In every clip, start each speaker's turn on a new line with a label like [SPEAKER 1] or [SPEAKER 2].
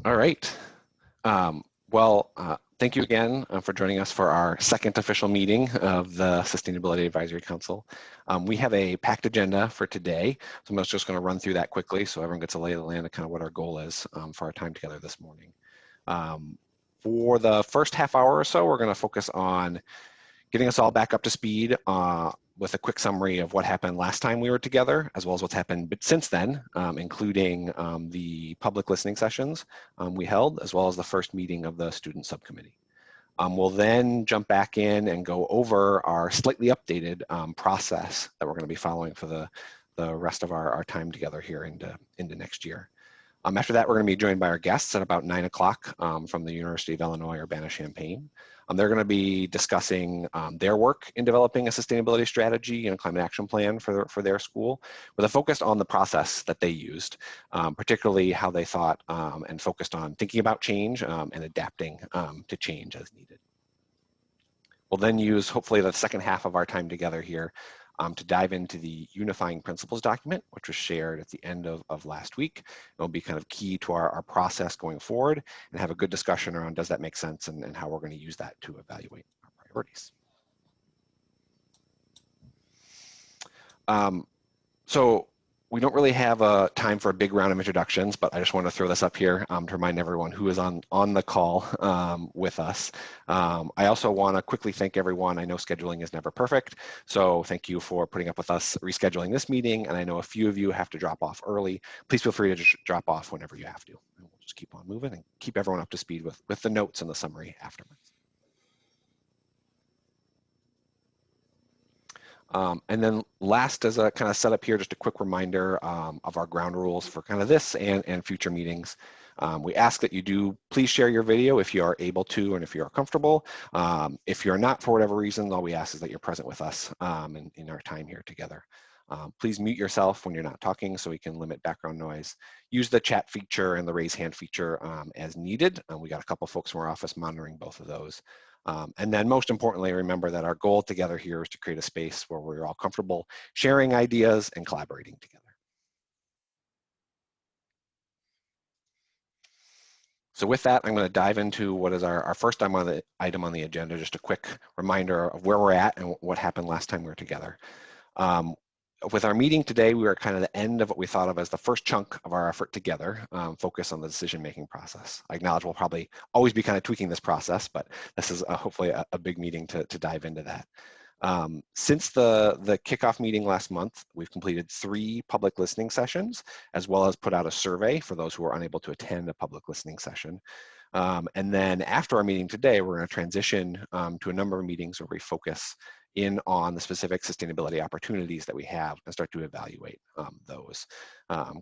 [SPEAKER 1] All right. Thank you again for joining us for our second official meeting of the Sustainability Advisory Council. We have a packed agenda for today, so I'm just going to run through that quickly so everyone gets a lay of the land of kind of what our goal is for our time together this morning. For the first half hour or so, we're going to focus on getting us all back up to speed with a quick summary of what happened last time we were together, as well as what's happened since then, including the public listening sessions we held, as well as the first meeting of the student subcommittee. We'll then jump back in and go over our slightly updated process that we're going to be following for the rest of our time together here into next year. After that, we're going to be joined by our guests at about 9 o'clock from the University of Illinois Urbana-Champaign. They're going to be discussing their work in developing a sustainability strategy and a climate action plan for their school, with a focus on the process that they used, particularly how they thought and focused on thinking about change and adapting to change as needed. We'll then use, hopefully, the second half of our time together here to dive into the unifying principles document, which was shared at the end of last week. It will be kind of key to our process going forward, and have a good discussion around does that make sense and how we're going to use that to evaluate our priorities. So we don't really have a time for a big round of introductions, but I just want to throw this up here to remind everyone who is on the call with us. I also want to quickly thank everyone. I know scheduling is never perfect, so thank you for putting up with us rescheduling this meeting, and I know a few of you have to drop off early. Please feel free to just drop off whenever you have to. And we'll just keep on moving and keep everyone up to speed with the notes and the summary afterwards. And then last, as a kind of setup here, just a quick reminder of our ground rules for kind of this and future meetings. We ask that you do please share your video if you are able to and if you are comfortable. If you're not, for whatever reason, all we ask is that you're present with us in our time here together. Please mute yourself when you're not talking so we can limit background noise. Use the chat feature and the raise hand feature as needed. We got a couple folks from our office monitoring both of those. And then most importantly, remember that our goal together here is to create a space where we're all comfortable sharing ideas and collaborating together. So with that, I'm going to dive into what is our first item on the agenda, just a quick reminder of where we're at and what happened last time we were together. With our meeting today, we were at kind of the end of what we thought of as the first chunk of our effort together, focus on the decision-making process. I acknowledge we'll probably always be kind of tweaking this process, but this is hopefully a big meeting to dive into that. Since the kickoff meeting last month, we've completed 3 public listening sessions, as well as put out a survey for those who are unable to attend a public listening session. And then after our meeting today, we're going to transition to a number of meetings where we focus in on the specific sustainability opportunities that we have and start to evaluate those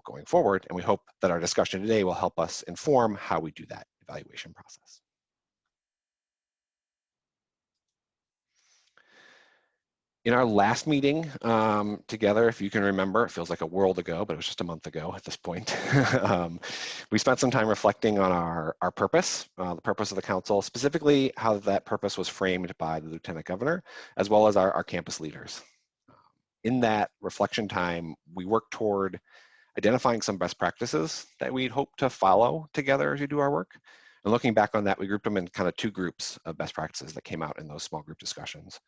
[SPEAKER 1] going forward. And we hope that our discussion today will help us inform how we do that evaluation process. In our last meeting together, if you can remember, it feels like a world ago, but it was just a month ago at this point. We spent some time reflecting on our purpose, the purpose of the council, specifically how that purpose was framed by the Lieutenant Governor, as well as our campus leaders. In that reflection time, we worked toward identifying some best practices that we'd hope to follow together as we do our work. And looking back on that, we grouped them in kind of 2 groups of best practices that came out in those small group discussions.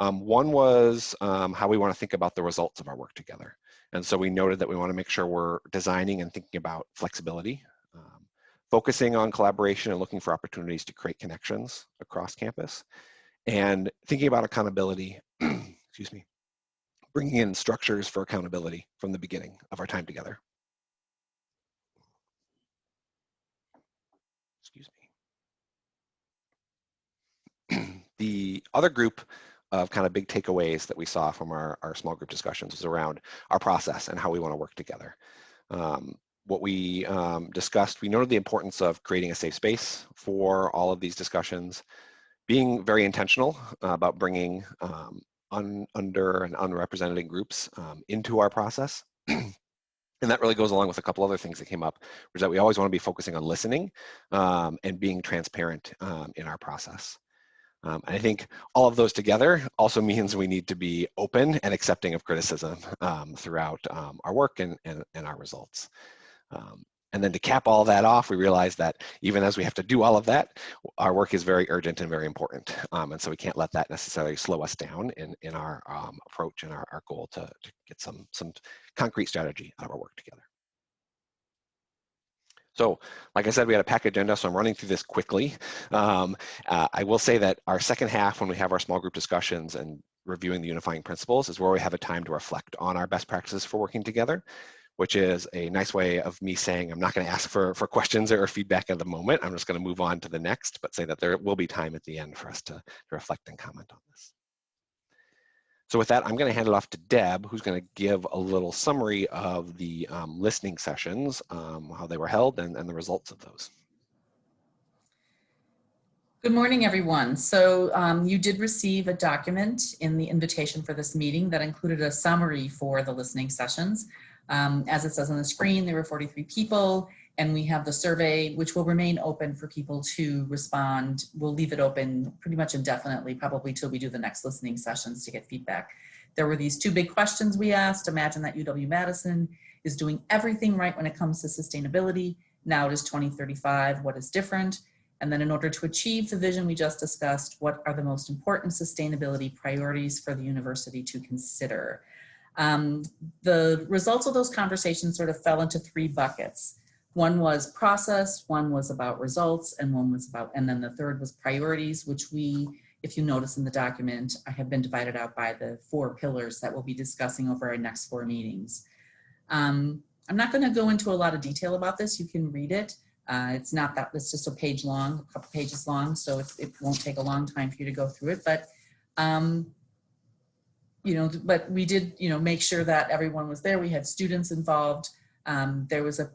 [SPEAKER 1] One was how we want to think about the results of our work together. And so we noted that we want to make sure we're designing and thinking about flexibility, focusing on collaboration and looking for opportunities to create connections across campus, and thinking about accountability, excuse me, bringing in structures for accountability from the beginning of our time together. Excuse me. The other group of kind of big takeaways that we saw from our small group discussions was around our process and how we want to work together. What we discussed, we noted the importance of creating a safe space for all of these discussions, being very intentional about bringing under and unrepresented groups into our process. And that really goes along with a couple other things that came up, which is that we always want to be focusing on listening and being transparent in our process. And I think all of those together also means we need to be open and accepting of criticism throughout our work and our results. And then to cap all that off, we realize that even as we have to do all of that, our work is very urgent and very important. And so we can't let that necessarily slow us down in our approach and our goal to get some concrete strategy out of our work together. So, like I said, we had a packed agenda, so I'm running through this quickly. I will say that our second half, when we have our small group discussions and reviewing the unifying principles, is where we have a time to reflect on our best practices for working together, which is a nice way of me saying I'm not going to ask for questions or feedback at the moment. I'm just going to move on to the next, but say that there will be time at the end for us to reflect and comment on this. So with that, I'm going to hand it off to Deb, who's going to give a little summary of the listening sessions, how they were held, and the results of those.
[SPEAKER 2] Good morning, everyone. So you did receive a document in the invitation for this meeting that included a summary for the listening sessions. As it says on the screen, there were 43 people, and we have the survey, which will remain open for people to respond. We'll leave it open pretty much indefinitely, probably till we do the next listening sessions to get feedback. There were these two big questions we asked. Imagine that UW-Madison is doing everything right when it comes to sustainability. Now it is 2035, what is different? And then in order to achieve the vision we just discussed, what are the most important sustainability priorities for the university to consider? The results of those conversations sort of fell into three buckets. One was process, one was about results, and one was about, and then the third was priorities, which we, if you notice in the document, I have been divided out by the 4 pillars that we'll be discussing over our next 4 meetings. I'm not going to go into a lot of detail about this. You can read it. It's not that, it's just a page long, a couple pages long, so it won't take a long time for you to go through it. But you know, but we did, you know, make sure that everyone was there. We had students involved. There was a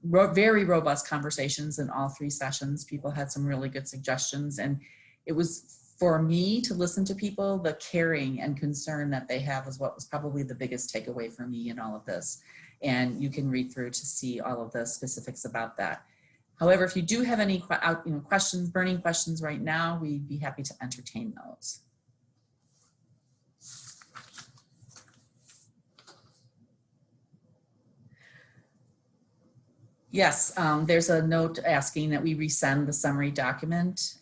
[SPEAKER 2] very robust conversations in all 3 sessions. People had some really good suggestions, and it was for me to listen to people. The caring and concern that they have was what was probably the biggest takeaway for me in all of this. And you can read through to see all of the specifics about that. However, if you do have any questions, burning questions right now, we'd be happy to entertain those. Yes, there's a note asking that we resend the summary document.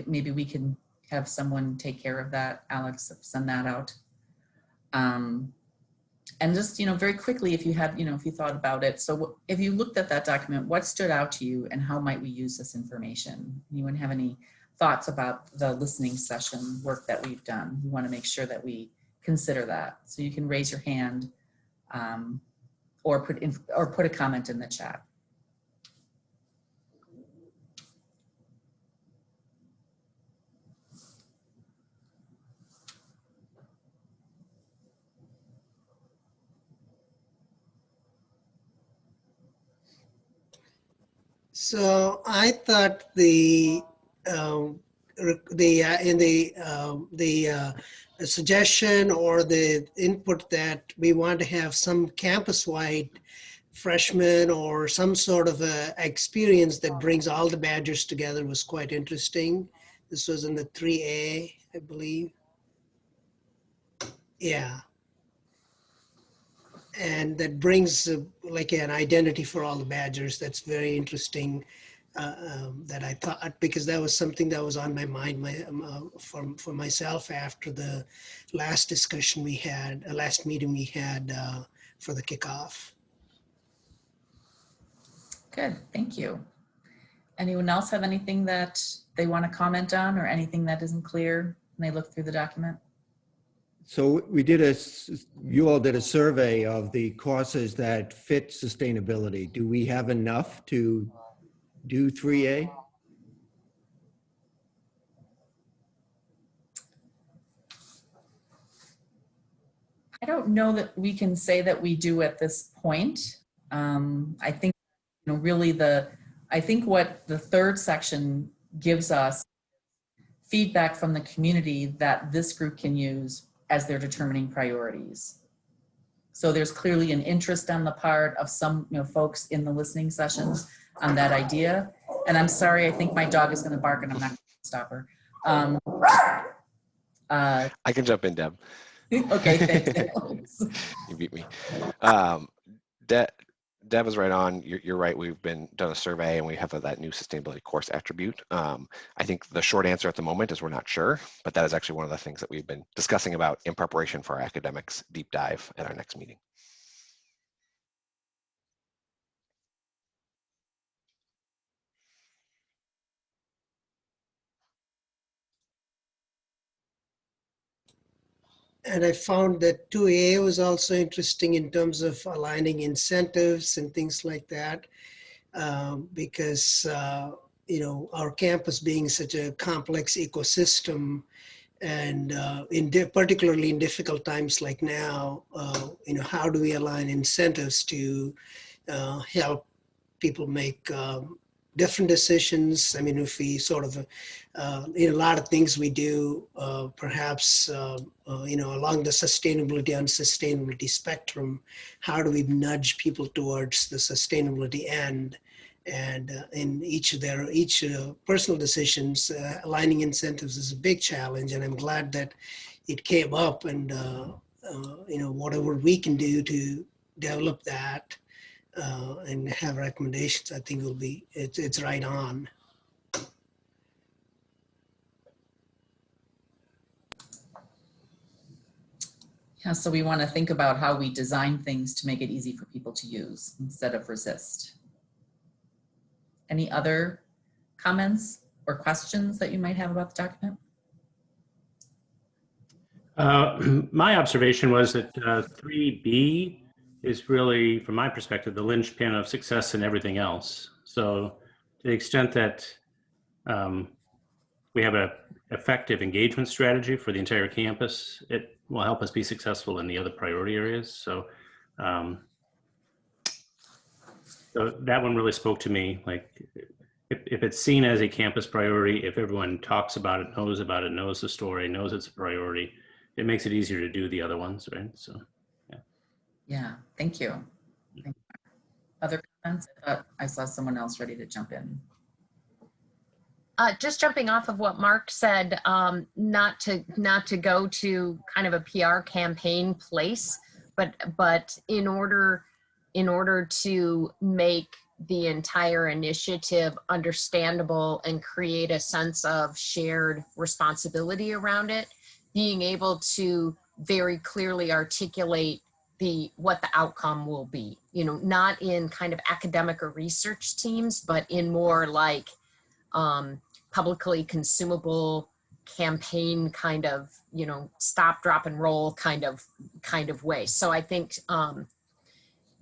[SPEAKER 2] Maybe we can have someone take care of that. Alex, send that out. And just, you know, very quickly, if you had, you know, if you thought about it. So if you looked at that document, what stood out to you and how might we use this information? Anyone have any thoughts about the listening session work that we've done? We want to make sure that we consider that. So you can raise your hand or put a comment in the chat.
[SPEAKER 3] So I thought the suggestion or the input that we want to have some campus-wide freshman or some sort of a experience that brings all the Badgers together was quite interesting. This was in the 3A, I believe. Yeah. And that brings like an identity for all the Badgers. That's very interesting. That I thought, because that was something that was on my mind for myself after the last discussion we had, last meeting we had for the kickoff.
[SPEAKER 2] Good, thank you. Anyone else have anything that they want to comment on or anything that isn't clear when they look through the document?
[SPEAKER 4] So we did you all did a survey of the courses that fit sustainability. Do we have enough to do 3A?
[SPEAKER 2] I don't know that we can say that we do at this point. I think, you know, really I think what the 3rd section gives us feedback from the community that this group can use as they're determining priorities. So there's clearly an interest on the part of some, you know, folks in the listening sessions on that idea. And I'm sorry, I think my dog is going to bark and I'm not going to stop her.
[SPEAKER 1] I can jump in, Deb.
[SPEAKER 2] Okay, thanks.
[SPEAKER 1] You beat me. Deb, Deb is right on. You're right. We've done a survey and we have that new sustainability course attribute. I think the short answer at the moment is we're not sure, but that is actually one of the things that we've been discussing about in preparation for our academics deep dive at our next meeting.
[SPEAKER 3] And I found that 2A was also interesting in terms of aligning incentives and things like that, because our campus being such a complex ecosystem, and particularly in difficult times like now, how do we align incentives to help people make different decisions? I mean, if we sort of, a lot of things we do, perhaps, along the sustainability, unsustainability spectrum, how do we nudge people towards the sustainability end? And in each personal decisions, aligning incentives is a big challenge. And I'm glad that it came up, and, whatever we can do to develop that, and have recommendations, I think it's right on.
[SPEAKER 2] Yeah, so we want to think about how we design things to make it easy for people to use instead of resist. Any other comments or questions that you might have about the document?
[SPEAKER 5] My observation was that 3B is really, from my perspective, the linchpin of success in everything else. So to the extent that we have an effective engagement strategy for the entire campus, it will help us be successful in the other priority areas. So, so that one really spoke to me. Like, if it's seen as a campus priority, if everyone talks about it, knows the story, knows it's a priority, it makes it easier to do the other ones, right? So, yeah.
[SPEAKER 2] Yeah, thank you. Other comments? I thought I saw someone else ready to jump in.
[SPEAKER 6] Just jumping off of what Mark said, not to go to kind of a PR campaign place, but in order to make the entire initiative understandable and create a sense of shared responsibility around it, being able to very clearly articulate what the outcome will be, not in kind of academic or research teams, but in more like publicly consumable campaign kind of, stop, drop, and roll kind of way. So I think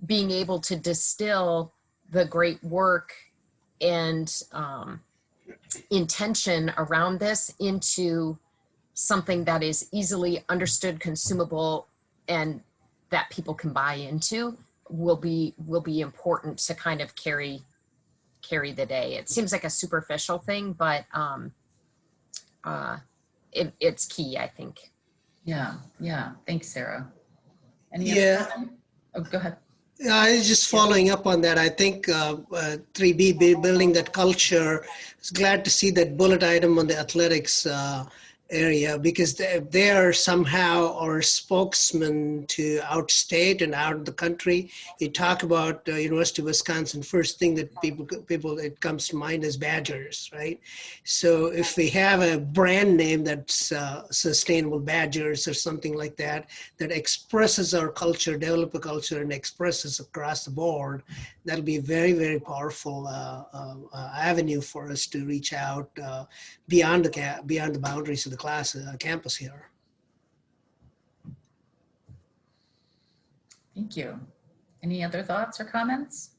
[SPEAKER 6] being able to distill the great work and intention around this into something that is easily understood, consumable, and that people can buy into will be important to kind of carry the day. It seems like a superficial thing, but it's key, I think.
[SPEAKER 2] Yeah. Thanks, Sarah.
[SPEAKER 3] Yeah.
[SPEAKER 2] Oh, go ahead.
[SPEAKER 3] I was just following up on that. I think 3B, building that culture. I was glad to see that bullet item on the athletics area, because they are somehow our spokesman to outstate and out of the country. You talk about University of Wisconsin, first thing that people it comes to mind is Badgers, right? So if we have a brand name that's Sustainable Badgers or something like that, that expresses our culture, develop a culture and expresses across the board, that'll be a very, very powerful avenue for us to reach out beyond the boundaries of the campus here.
[SPEAKER 2] Thank you. Any other thoughts or comments?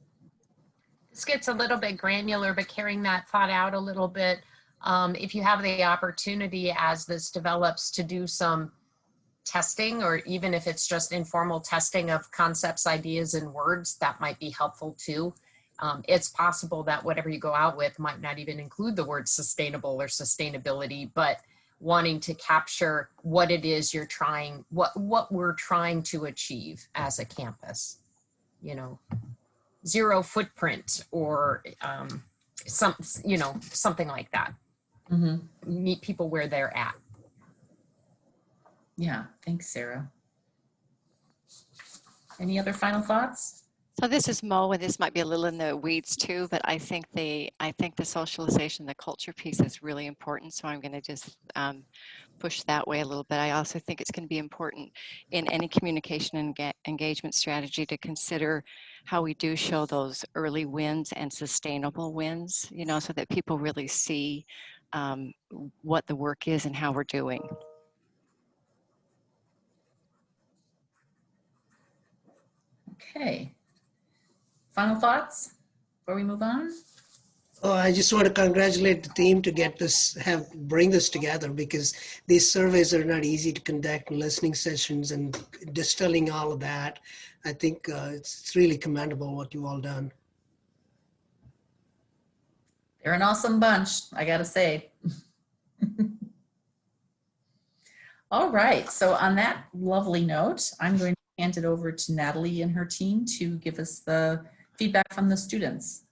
[SPEAKER 6] This gets a little bit granular, but carrying that thought out a little bit, if you have the opportunity as this develops to do some testing, or even if it's just informal testing of concepts, ideas, and words, that might be helpful too. It's possible that whatever you go out with might not even include the word sustainable or sustainability, but wanting to capture what it is you're trying, what we're trying to achieve as a campus, zero footprint or something like that.
[SPEAKER 2] Mm-hmm.
[SPEAKER 6] Meet people where they're at.
[SPEAKER 2] Yeah, thanks, Sarah. Any other final thoughts?
[SPEAKER 7] Oh, this is Mo, and this might be a little in the weeds too, but I think the socialization, the culture piece is really important. So I'm going to just push that way a little bit. I also think it's going to be important in any communication and engagement strategy to consider how we do show those early wins and sustainable wins, you know, so that people really see what the work is and how we're doing.
[SPEAKER 2] Okay. Final thoughts before we move on?
[SPEAKER 3] Oh, I just want to congratulate the team to get this, bring this together, because these surveys are not easy to conduct, listening sessions and distilling all of that. I think it's really commendable what you've all done.
[SPEAKER 2] They're an awesome bunch, I gotta say. All right, so on that lovely note, I'm going to hand it over to Natalie and her team to give us the feedback from the students.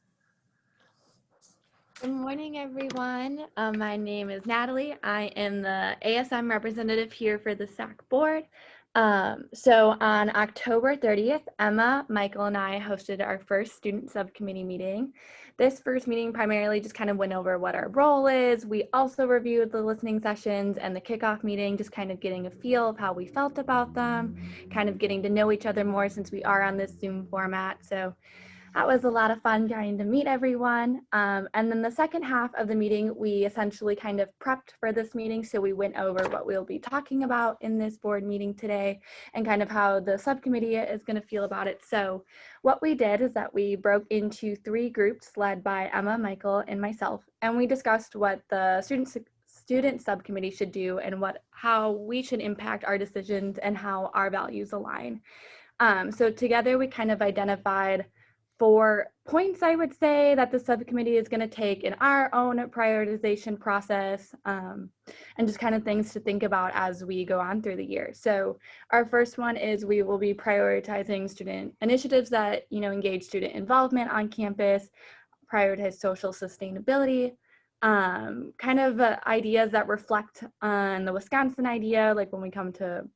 [SPEAKER 8] Good morning, everyone. My name is Natalie. I am the ASM representative here for the SAC board. So on October 30th, Emma, Michael, and I hosted our first student subcommittee meeting. This first meeting primarily just kind of went over what our role is. We also reviewed the listening sessions and the kickoff meeting, just kind of getting a feel of how we felt about them, kind of getting to know each other more since we are on this Zoom format. So that was a lot of fun trying to meet everyone. And then the second half of the meeting, we essentially kind of prepped for this meeting. So we went over what we'll be talking about in this board meeting today and kind of how the subcommittee is going to feel about it. So what we did is that we broke into 3 groups led by Emma, Michael, and myself. And we discussed what the student subcommittee should do and how we should impact our decisions and how our values align. So together we kind of identified 4 points, I would say, that the subcommittee is going to take in our own prioritization process, and just kind of things to think about as we go on through the year. So our first one is we will be prioritizing student initiatives that, you know, engage student involvement on campus, prioritize social sustainability, kind of ideas that reflect on the Wisconsin idea, like when we come to,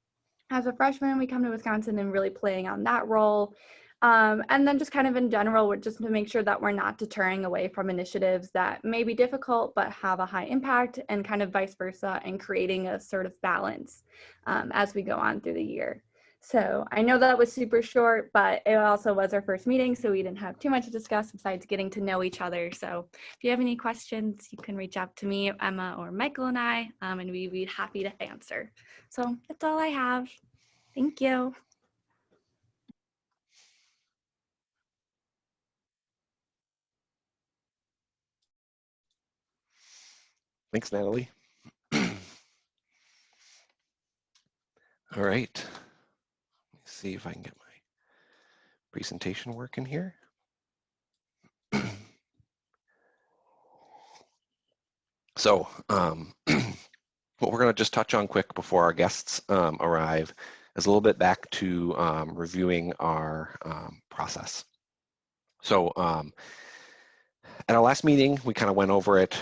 [SPEAKER 8] as a freshman, we come to Wisconsin and really playing on that role. And then just kind of in general, just to make sure that we're not deterring away from initiatives that may be difficult but have a high impact, and kind of vice versa, and creating a sort of balance as we go on through the year. So I know that was super short, but it also was our first meeting, so we didn't have too much to discuss besides getting to know each other. So if you have any questions, you can reach out to me, Emma, or Michael and I, and we'd be happy to answer. So that's all I have. Thank you.
[SPEAKER 1] Thanks, Natalie. All right. Let me see if I can get my presentation working here. So what we're going to just touch on quick before our guests arrive is a little bit back to reviewing our process. So at our last meeting, we kind of went over it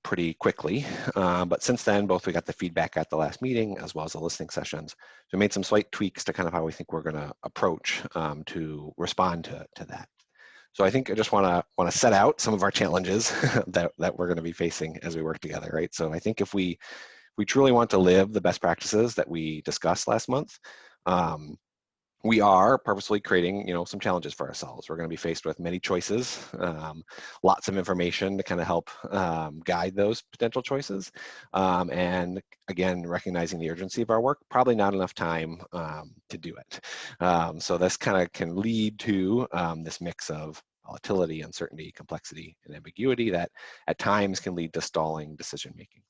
[SPEAKER 1] pretty quickly, but since then, both we got the feedback at the last meeting as well as the listening sessions. So we made some slight tweaks to kind of how we think we're going to approach to respond to that. So I think I just want to set out some of our challenges that we're going to be facing as we work together, right? So I think if we truly want to live the best practices that we discussed last month, we are purposely creating, you know, some challenges for ourselves. We're going to be faced with many choices, lots of information to kind of help guide those potential choices. And again, recognizing the urgency of our work, probably not enough time to do it. So this kind of can lead to this mix of volatility, uncertainty, complexity, and ambiguity that at times can lead to stalling decision-making.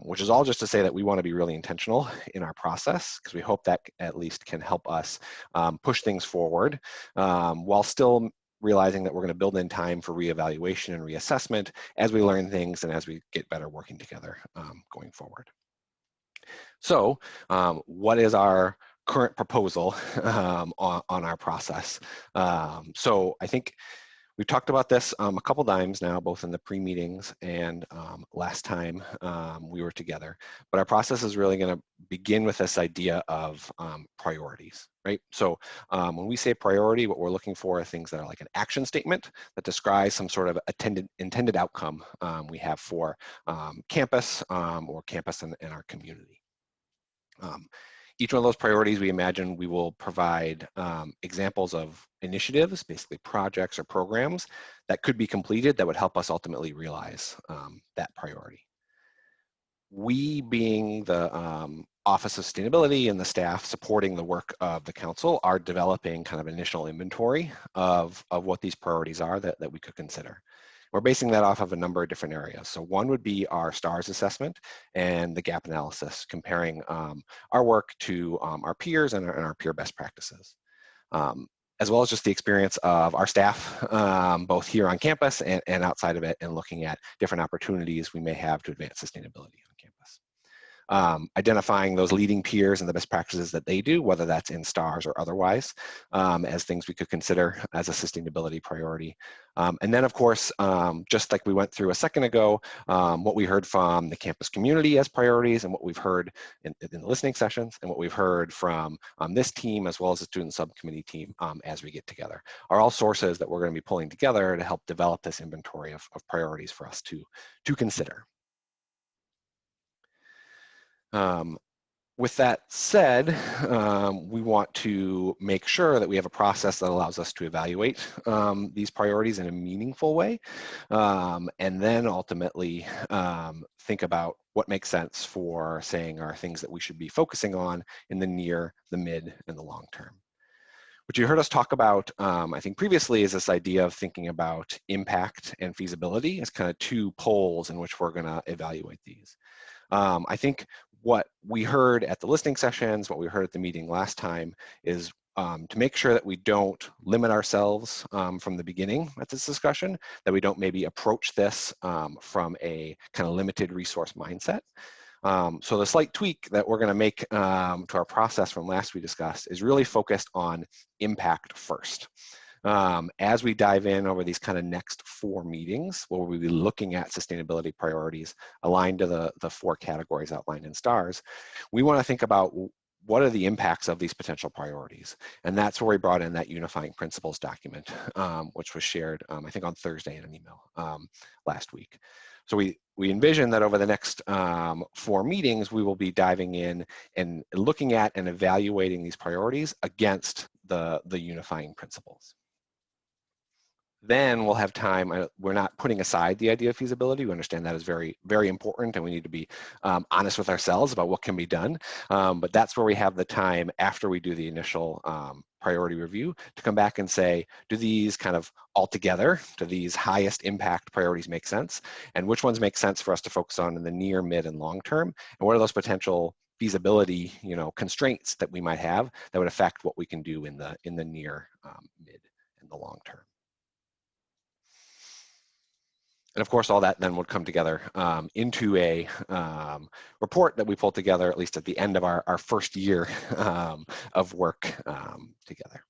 [SPEAKER 1] Which is all just to say that we want to be really intentional in our process, because we hope that at least can help us push things forward while still realizing that we're going to build in time for reevaluation and reassessment as we learn things and as we get better working together going forward. So what is our current proposal on our process? So I think We've talked about this a couple times now, both in the pre-meetings and last time we were together. But our process is really going to begin with this idea of priorities, right? So when we say priority, what we're looking for are things that are like an action statement that describes some sort of intended outcome we have for campus or campus and our community. Each one of those priorities, we imagine we will provide examples of initiatives, basically projects or programs that could be completed that would help us ultimately realize that priority. We, being the Office of Sustainability and the staff supporting the work of the council, are developing kind of initial inventory of what these priorities are that we could consider. We're basing that off of a number of different areas. So one would be our STARS assessment and the gap analysis, comparing our work to our peers and our peer best practices, as well as just the experience of our staff, both here on campus and outside of it, and looking at different opportunities we may have to advance sustainability on campus. Identifying those leading peers and the best practices that they do, whether that's in STARS or otherwise, as things we could consider as a sustainability priority. And then, of course, just like we went through a second ago, what we heard from the campus community as priorities, and what we've heard in the listening sessions, and what we've heard from this team, as well as the student subcommittee team as we get together, are all sources that we're going to be pulling together to help develop this inventory of priorities for us to consider. With that said, we want to make sure that we have a process that allows us to evaluate these priorities in a meaningful way, and then ultimately think about what makes sense for saying are things that we should be focusing on in the near, the mid, and the long term. What you heard us talk about, I think previously, is this idea of thinking about impact and feasibility as kind of two poles in which we're going to evaluate these. I think what we heard at the listening sessions, what we heard at the meeting last time, is to make sure that we don't limit ourselves from the beginning at this discussion, that we don't maybe approach this from a kind of limited resource mindset. So the slight tweak that we're going to make to our process from last we discussed is really focused on impact first. As we dive in over these kind of next 4 meetings, where we'll be looking at sustainability priorities aligned to the 4 categories outlined in STARS, we want to think about what are the impacts of these potential priorities. And that's where we brought in that unifying principles document, which was shared, I think, on Thursday in an email last week. So we envision that over the next 4 meetings, we will be diving in and looking at and evaluating these priorities against the unifying principles. Then we'll have time. We're not putting aside the idea of feasibility. We understand that is very, very important, and we need to be honest with ourselves about what can be done. But that's where we have the time after we do the initial priority review to come back and say, do these kind of all together, do these highest impact priorities make sense? And which ones make sense for us to focus on in the near, mid, and long term? And what are those potential feasibility, constraints that we might have that would affect what we can do in the near, mid, and the long term? And of course, all that then would come together into a report that we pull together, at least at the end of our first year of work together.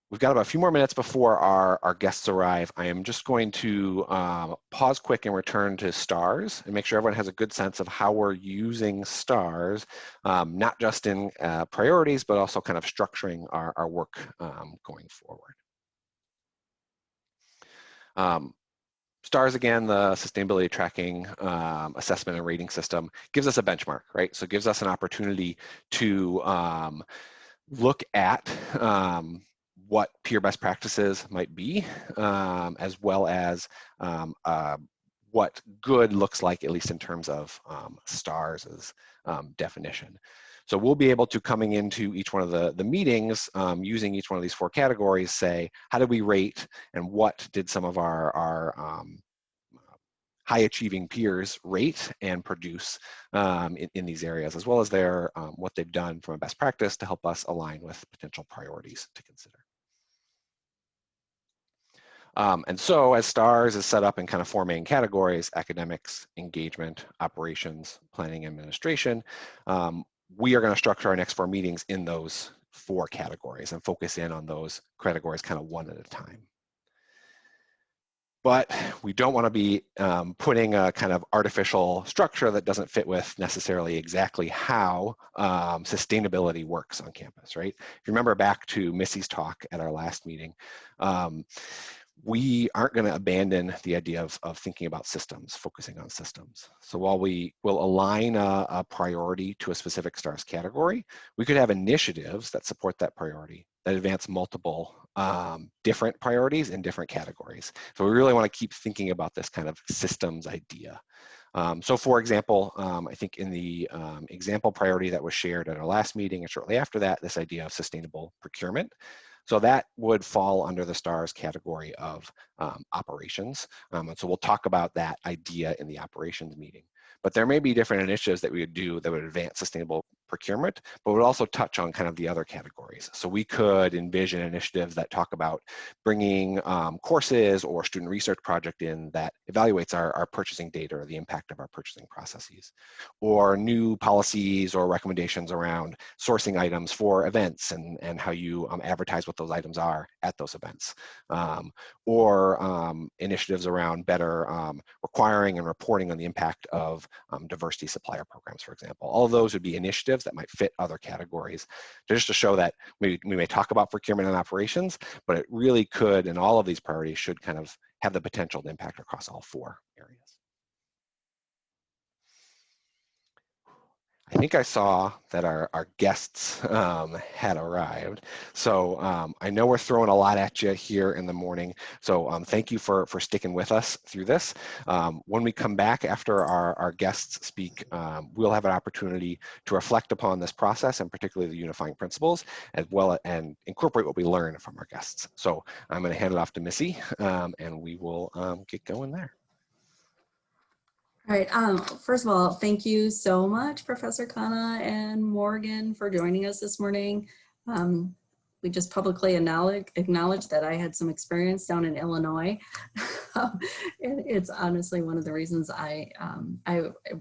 [SPEAKER 1] We've got about a few more minutes before our guests arrive. I am just going to pause quick and return to STARS and make sure everyone has a good sense of how we're using STARS, not just in priorities, but also kind of structuring our work going forward. STARS, again, the sustainability tracking assessment and rating system, gives us a benchmark, right? So it gives us an opportunity to look at what peer best practices might be, as well as what good looks like, at least in terms of STARS' definition. So we'll be able to, coming into each one of the meetings, using each one of these 4 categories, say, how did we rate, and what did some of our high achieving peers rate and produce in these areas, as well as their what they've done from a best practice to help us align with potential priorities to consider. And so as STARS is set up in kind of 4 main categories: academics, engagement, operations, planning, and administration, we are going to structure our next 4 meetings in those 4 categories and focus in on those categories kind of one at a time. But we don't want to be putting a kind of artificial structure that doesn't fit with necessarily exactly how sustainability works on campus, right? If you remember back to Missy's talk at our last meeting, we aren't going to abandon the idea of thinking about systems, focusing on systems. So while we will align a priority to a specific STARS category, we could have initiatives that support that priority, that advance multiple different priorities in different categories. So we really want to keep thinking about this kind of systems idea. So for example, I think in the example priority that was shared at our last meeting and shortly after that, this idea of sustainable procurement. So that would fall under the STARS category of operations. And so we'll talk about that idea in the operations meeting. But there may be different initiatives that we would do that would advance sustainable procurement, but would also touch on kind of the other categories. So we could envision initiatives that talk about bringing courses or student research project in that evaluates our purchasing data or the impact of our purchasing processes, or new policies or recommendations around sourcing items for events and how you advertise what those items are at those events, or initiatives around better requiring and reporting on the impact of diversity supplier programs, for example. All of those would be initiatives that might fit other categories, just to show that we may talk about procurement and operations, but it really could, and all of these priorities should kind of have the potential to impact across all 4 areas. I think I saw that our guests had arrived. So I know we're throwing a lot at you here in the morning. So thank you for sticking with us through this. When we come back after our guests speak, we'll have an opportunity to reflect upon this process and particularly the unifying principles, as well and incorporate what we learn from our guests. So I'm going to hand it off to Missy and we will get going there.
[SPEAKER 9] All right, first of all, thank you so much, Professor Khanna and Morgan, for joining us this morning. We just publicly acknowledge that I had some experience down in Illinois. It's honestly one of the reasons I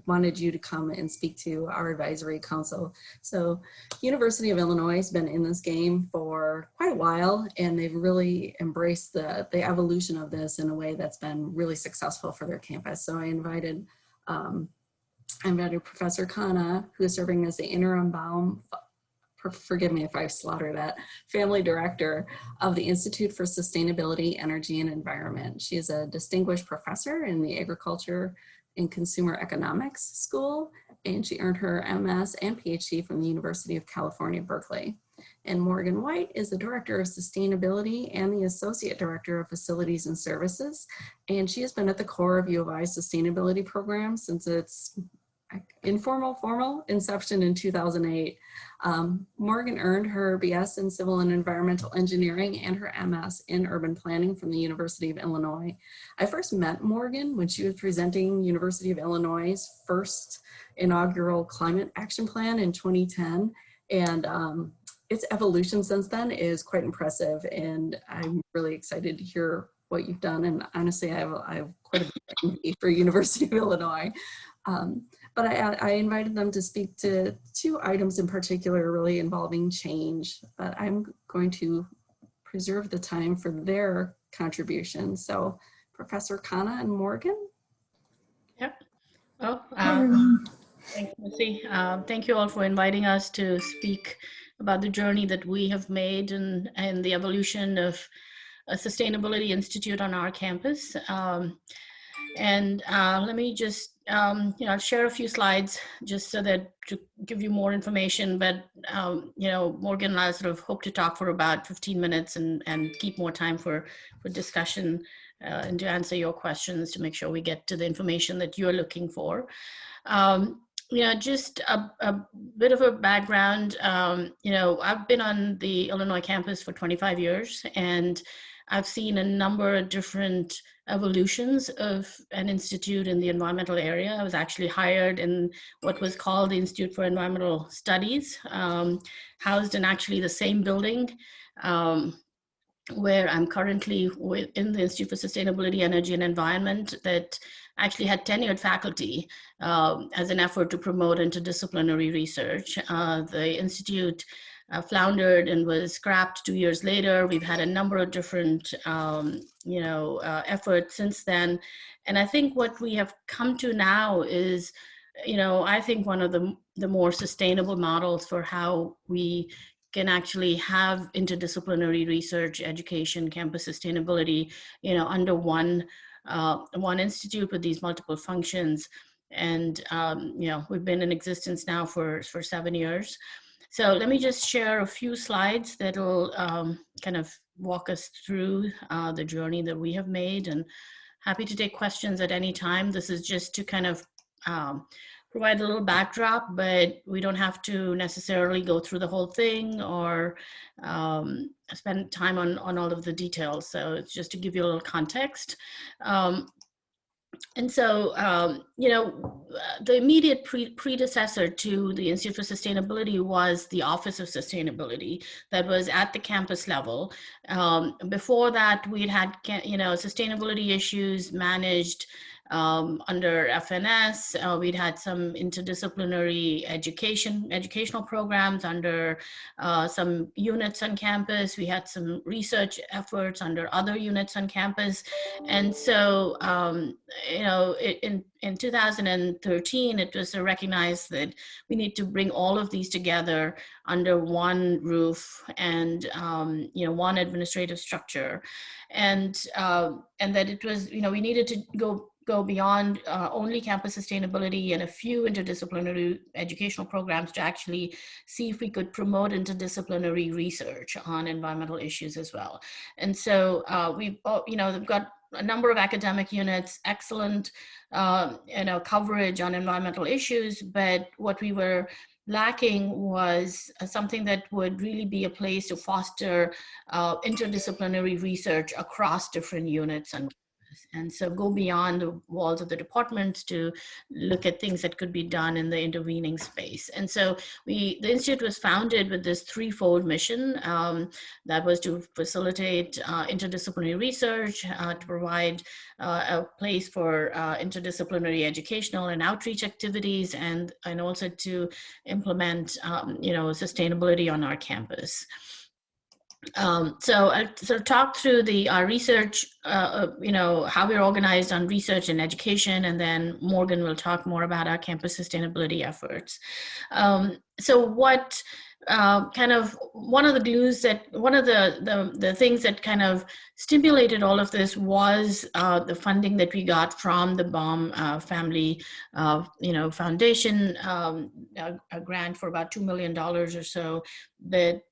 [SPEAKER 9] wanted you to come and speak to our advisory council. So University of Illinois has been in this game for quite a while, and they've really embraced the evolution of this in a way that's been really successful for their campus. So I invited Professor Khanna, who is serving as the interim forgive me if I slaughter that, family director of the Institute for Sustainability, Energy and Environment. She is a distinguished professor in the Agriculture and Consumer Economics School, and she earned her MS and PhD from the University of California, Berkeley. And Morgan White is the Director of Sustainability and the Associate Director of Facilities and Services. And she has been at the core of U of I's sustainability program since its formal inception in 2008. Morgan earned her BS in Civil and Environmental Engineering and her MS in Urban Planning from the University of Illinois. I first met Morgan when she was presenting University of Illinois' first inaugural Climate Action Plan in 2010. And its evolution since then is quite impressive, and I'm really excited to hear what you've done. And honestly, I have quite a bit of envy for University of Illinois. But I invited them to speak to 2 items in particular really involving change, but I'm going to preserve the time for their contribution. So Professor Khanna and Morgan.
[SPEAKER 10] Yep. Well, thank you, Missy. Thank you all for inviting us to speak about the journey that we have made and the evolution of a Sustainability Institute on our campus. Let me just I'll share a few slides just so that to give you more information, but Morgan and I sort of hope to talk for about 15 minutes and keep more time for discussion and to answer your questions to make sure we get to the information that you're looking for. Just a bit of a background. I've been on the Illinois campus for 25 years, and I've seen a number of different evolutions of an institute in the environmental area. I was actually hired in what was called the Institute for Environmental Studies, housed in actually the same building where I'm currently in the Institute for Sustainability, Energy and Environment that actually had tenured faculty as an effort to promote interdisciplinary research. The Institute floundered and was scrapped 2 years later. We've had a number of different efforts since then. And I think what we have come to now is, I think one of the more sustainable models for how we can actually have interdisciplinary research, education, campus sustainability, under one institute with these multiple functions. And, we've been in existence now for 7 years. So let me just share a few slides that'll kind of walk us through the journey that we have made, and happy to take questions at any time. This is just to kind of provide a little backdrop, but we don't have to necessarily go through the whole thing or spend time on all of the details. So it's just to give you a little context. And so, the immediate predecessor to the Institute for Sustainability was the Office of Sustainability that was at the campus level. Before that, we'd had, sustainability issues managed under FNS. We'd had some interdisciplinary educational programs under some units on campus. We had some research efforts under other units on campus. And so, in 2013, it was recognized that we need to bring all of these together under one roof and, one administrative structure. And that it was, we needed to go beyond only campus sustainability and a few interdisciplinary educational programs to actually see if we could promote interdisciplinary research on environmental issues as well. And so we've got a number of academic units, excellent coverage on environmental issues, but what we were lacking was something that would really be a place to foster interdisciplinary research across different units and so go beyond the walls of the departments to look at things that could be done in the intervening space. And so the Institute was founded with this threefold mission that was to facilitate interdisciplinary research, to provide a place for interdisciplinary educational and outreach activities, and also to implement sustainability on our campus. So I'll sort of talk through our research, how we're organized on research and education, and then Morgan will talk more about our campus sustainability efforts. So what one of the things that kind of stimulated all of this was the funding that we got from the Baum family, foundation, a grant for about $2 million or so that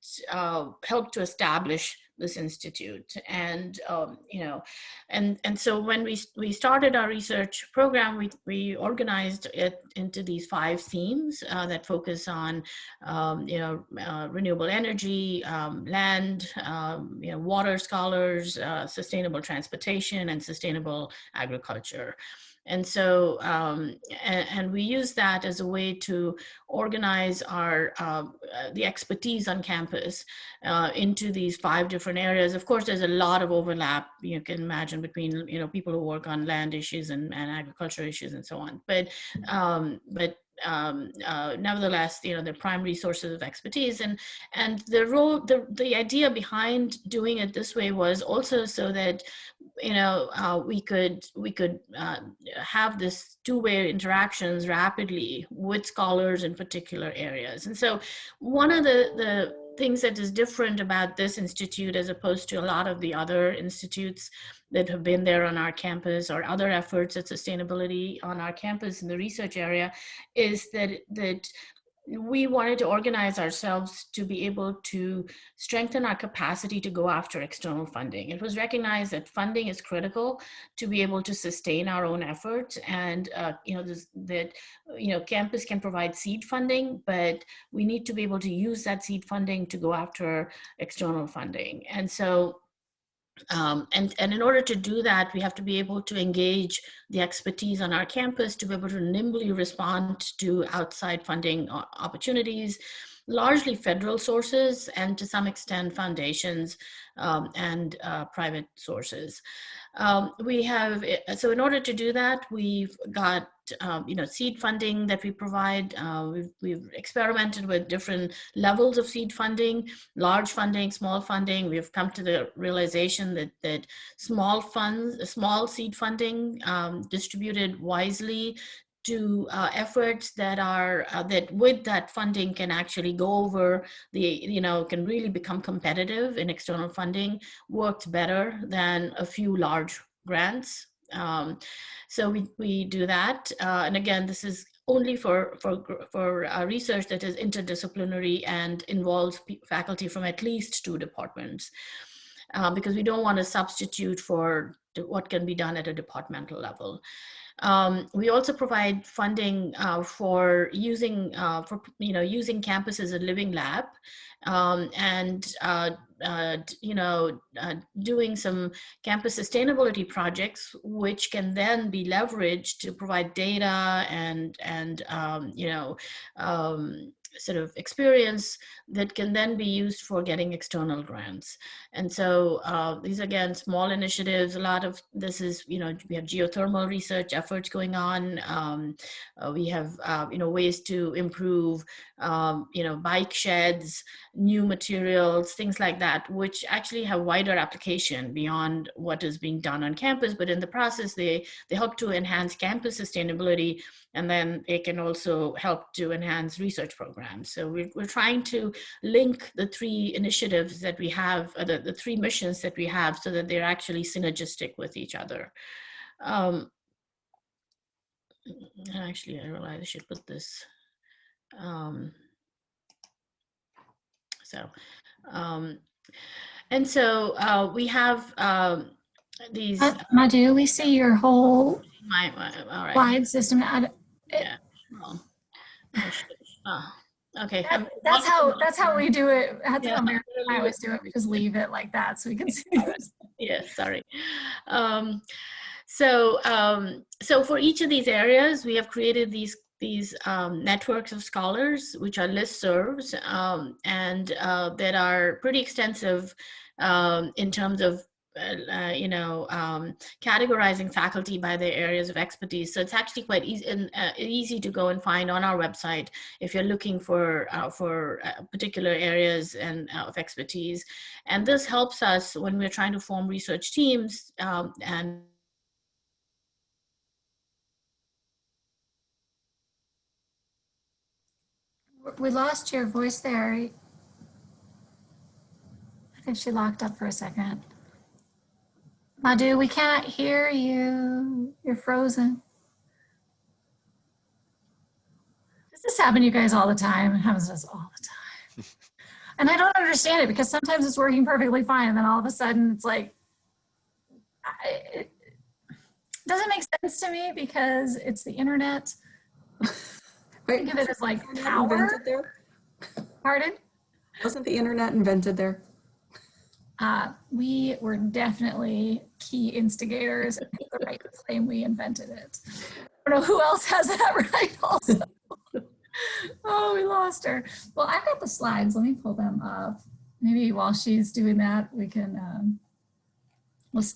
[SPEAKER 10] helped to establish this institute. And and so when we started our research program, we organized it into these 5 themes that focus on renewable energy, land, water scholars, sustainable transportation, and sustainable agriculture. And so, and we use that as a way to organize our the expertise on campus into these 5 different areas. Of course, there's a lot of overlap, you can imagine, between people who work on land issues and agriculture issues and so on. But nevertheless, they're primary sources of expertise, and the role, the idea behind doing it this way was also so that we could have this two-way interactions rapidly with scholars in particular areas. And so one of the things that is different about this institute as opposed to a lot of the other institutes that have been there on our campus or other efforts at sustainability on our campus in the research area is that we wanted to organize ourselves to be able to strengthen our capacity to go after external funding. It was recognized that funding is critical to be able to sustain our own efforts, and campus can provide seed funding, but we need to be able to use that seed funding to go after external funding. And so and in order to do that, we have to be able to engage the expertise on our campus to be able to nimbly respond to outside funding opportunities. largely federal sources and to some extent foundations and private sources. So in order to do that, we've got seed funding that we provide. We've experimented with different levels of seed funding, large funding, small funding. We've come to the realization that small seed funding distributed wisely to efforts that are that with that funding can actually go over can really become competitive in external funding, works better than a few large grants. So we do that, and again, this is only for research that is interdisciplinary and involves faculty from at least 2 departments, because we don't want to substitute for what can be done at a departmental level. We also provide funding for using campus as a living lab, and doing some campus sustainability projects, which can then be leveraged to provide data and sort of experience that can then be used for getting external grants. And so these, again, small initiatives. A lot of this is, we have geothermal research efforts going on. We have, ways to improve, bike sheds, new materials, things like that, which actually have wider application beyond what is being done on campus. But in the process, they help to enhance campus sustainability, and then they can also help to enhance research programs. So we're trying to link the 3 initiatives that we have, the 3 missions that we have, so that they're actually synergistic with each other. Actually, I realize I should put this. And so we have these.
[SPEAKER 11] Madhu, we see your whole
[SPEAKER 10] all right.
[SPEAKER 11] slide system.
[SPEAKER 10] Yeah. Well, okay.
[SPEAKER 11] That's how we do it. That's how Mary and I always do it. We just leave it like that so we can see.
[SPEAKER 10] Yes, sorry. So for each of these areas, we have created these networks of scholars, which are listservs, and that are pretty extensive in terms of categorizing faculty by their areas of expertise. So it's actually quite easy to go and find on our website if you're looking for particular areas of expertise. And this helps us when we're trying to form research teams and
[SPEAKER 11] We lost your voice there. I think she locked up for a second. Madhu, we can't hear you. You're frozen. Does this happen to you guys all the time? It happens to us all the time. And I don't understand it, because sometimes it's working perfectly fine, and then all of a sudden it's like, it doesn't make sense to me because it's the internet. Think of it as like power.
[SPEAKER 9] There?
[SPEAKER 11] Pardon?
[SPEAKER 9] Wasn't the internet invented there?
[SPEAKER 11] We were definitely key instigators and the right to claim we invented it. I don't know who else has that right also. Oh, we lost her. Well, I've got the slides. Let me pull them up. Maybe while she's doing that, we can,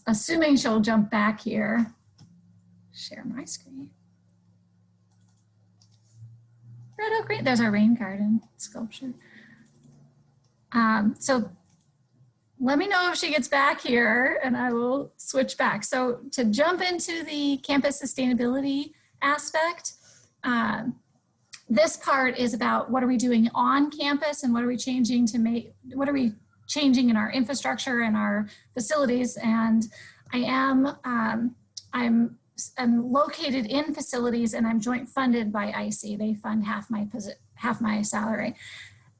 [SPEAKER 11] assuming she'll jump back here, share my screen. Red oak green, there's our rain garden sculpture. So let me know if she gets back here and I will switch back. So to jump into the campus sustainability aspect, this part is about what are we doing on campus and what are we changing in our infrastructure and our facilities. And I'm located in facilities, and I'm joint funded by IC. They fund half my salary.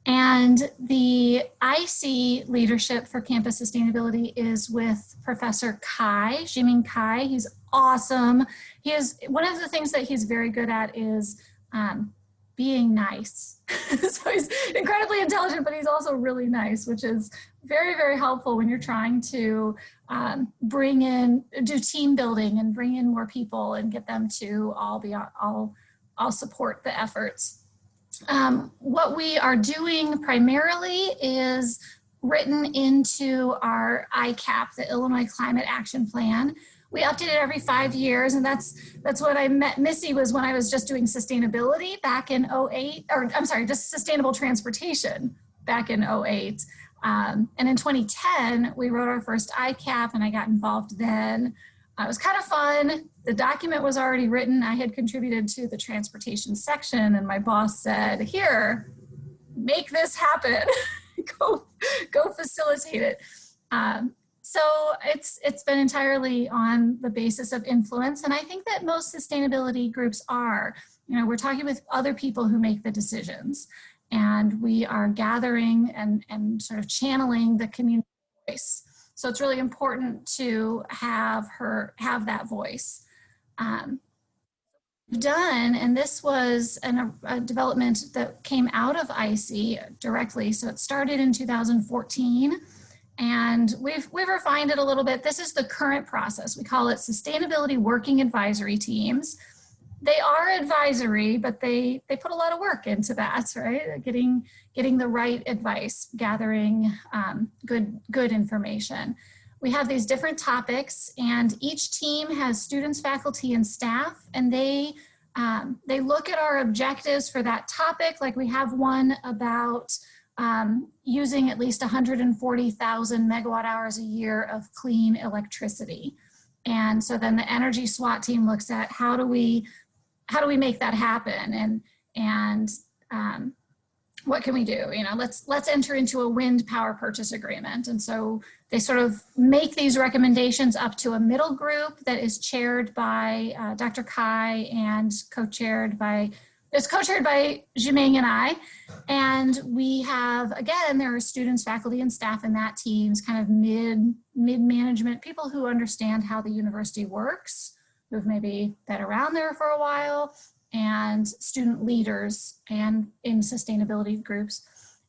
[SPEAKER 11] And the IC leadership for campus sustainability is with Professor Kai, Jimin Kai. He's awesome. One of the things that he's very good at is being nice. So he's incredibly intelligent, but he's also really nice, which is very, very helpful when you're trying to do team building and bring in more people and get them to all support the efforts. What we are doing primarily is written into our ICAP, the Illinois Climate Action Plan. We update it every 5 years, and that's what I met Missy was when I was just doing sustainability back in 08, or I'm sorry, just sustainable transportation back in 08. And in 2010, we wrote our first ICAP, and I got involved then. It was kind of fun. The document was already written. I had contributed to the transportation section, and my boss said, here, make this happen. go facilitate it. So it's been entirely on the basis of influence. And I think that most sustainability groups are, we're talking with other people who make the decisions, and we are gathering and sort of channeling the community voice. So it's really important to have that voice. Done, and this was a development that came out of IC directly. So it started in 2014, and we've refined it a little bit. This is the current process. We call it Sustainability Working Advisory Teams. They are advisory, but they put a lot of work into that, right? Getting the right advice, gathering good information. We have these different topics, and each team has students, faculty, and staff, and they look at our objectives for that topic. Like we have one about using at least 140,000 megawatt hours a year of clean electricity. And so then the energy SWAT team looks at how do we make that happen, and what can we do? Let's enter into a wind power purchase agreement. And so they sort of make these recommendations up to a middle group that is chaired by Dr. Kai and co-chaired by Jimeng and I. And we have, again, there are students, faculty, and staff in that teams, kind of mid-management, people who understand how the university works, who've maybe been around there for a while, and student leaders and in sustainability groups.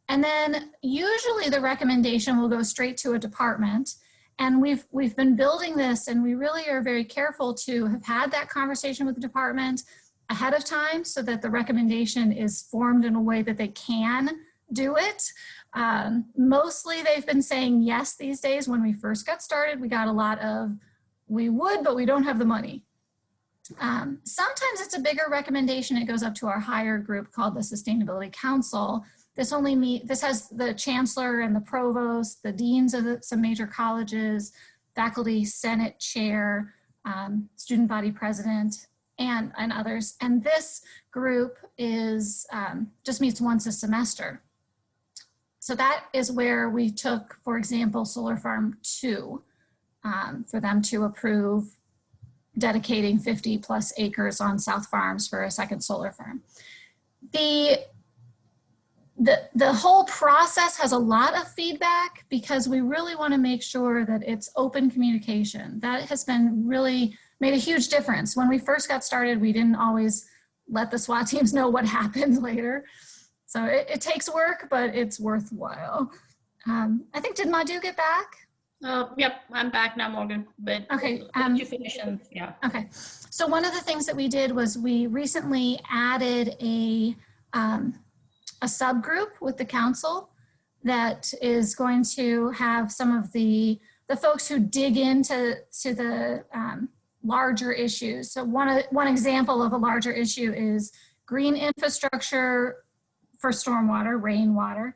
[SPEAKER 11] And then usually the recommendation will go straight to a department. And we've been building this, and we really are very careful to have had that conversation with the department ahead of time so that the recommendation is formed in a way that they can do it. Mostly they've been saying yes these days. When we first got started, we got a lot of, we would, but we don't have the money. Sometimes it's a bigger recommendation. It goes up to our higher group called the Sustainability Council. This has the chancellor and the provost, the deans of some major colleges, faculty, senate chair, student body president, and others. And this group is just meets once a semester. So that is where we took, for example, Solar Farm 2 for them to approve dedicating 50 plus acres on South Farms for a second solar farm. The whole process has a lot of feedback because we really want to make sure that it's open communication. That has been really made a huge difference. When we first got started, we didn't always let the SWAT teams know what happened later. So it takes work, but it's worthwhile. I think, did Madhu get back?
[SPEAKER 10] Yep, I'm back now, Morgan, but
[SPEAKER 11] okay.
[SPEAKER 10] You finish and yeah.
[SPEAKER 11] Okay, so one of the things that we did was we recently added a subgroup with the council that is going to have some of the folks who dig into the larger issues. So one example of a larger issue is green infrastructure for stormwater, rainwater,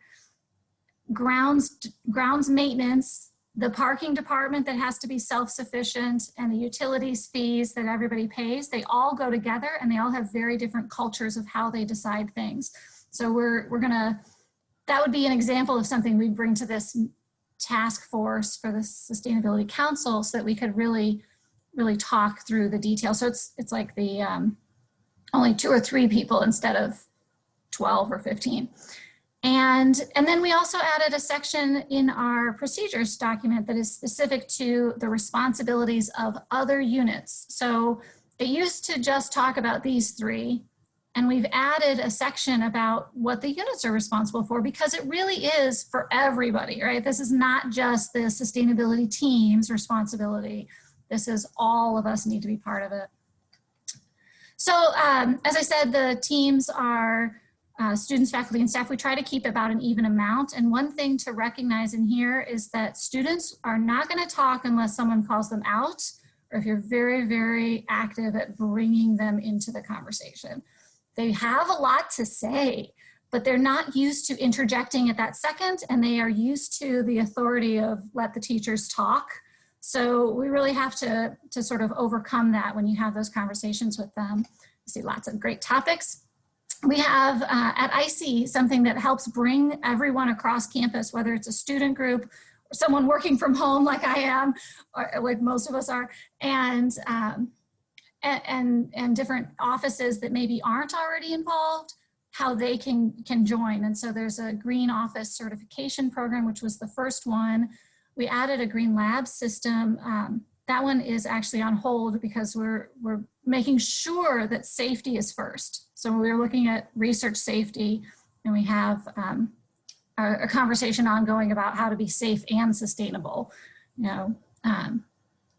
[SPEAKER 11] grounds maintenance, the parking department that has to be self-sufficient, and the utilities fees that everybody pays. They all go together, and they all have very different cultures of how they decide things. So that would be an example of something we'd bring to this task force for the Sustainability Council so that we could really talk through the details. So it's like the only 2 or 3 people instead of 12 or 15. And then we also added a section in our procedures document that is specific to the responsibilities of other units. So it used to just talk about these 3, and we've added a section about what the units are responsible for, because it really is for everybody, right? This is not just the sustainability team's responsibility. This is all of us need to be part of it. So as I said, the teams are students, faculty, and staff, we try to keep about an even amount. And one thing to recognize in here is that students are not going to talk unless someone calls them out, or if you're very, very active at bringing them into the conversation. They have a lot to say, but they're not used to interjecting at that second, and they are used to the authority of let the teachers talk. So we really have to sort of overcome that when you have those conversations with them. You see lots of great topics. We have at IC something that helps bring everyone across campus, whether it's a student group or someone working from home like I am, or like most of us are, and different offices that maybe aren't already involved, how they can join. And so there's a Green Office certification program, which was the first one. We added a Green Lab system. That one is actually on hold because we're making sure that safety is first. So we're looking at research safety, and we have a conversation ongoing about how to be safe and sustainable.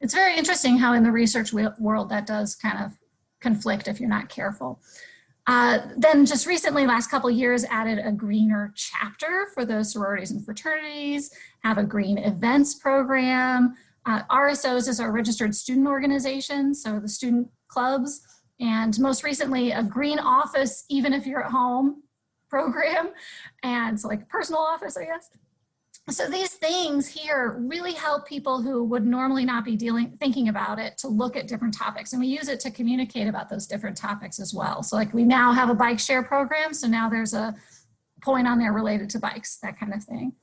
[SPEAKER 11] It's very interesting how in the research world that does kind of conflict if you're not careful. Then just recently, last couple of years, added a greener chapter for those sororities and fraternities, have a green events program. RSOs is our registered student organization, so the student clubs, and most recently a green office, even if you're at home program, and so like a personal office, I guess. So these things here really help people who would normally not be thinking about it to look at different topics. And we use it to communicate about those different topics as well. So like we now have a bike share program. So now there's a point on there related to bikes, that kind of thing.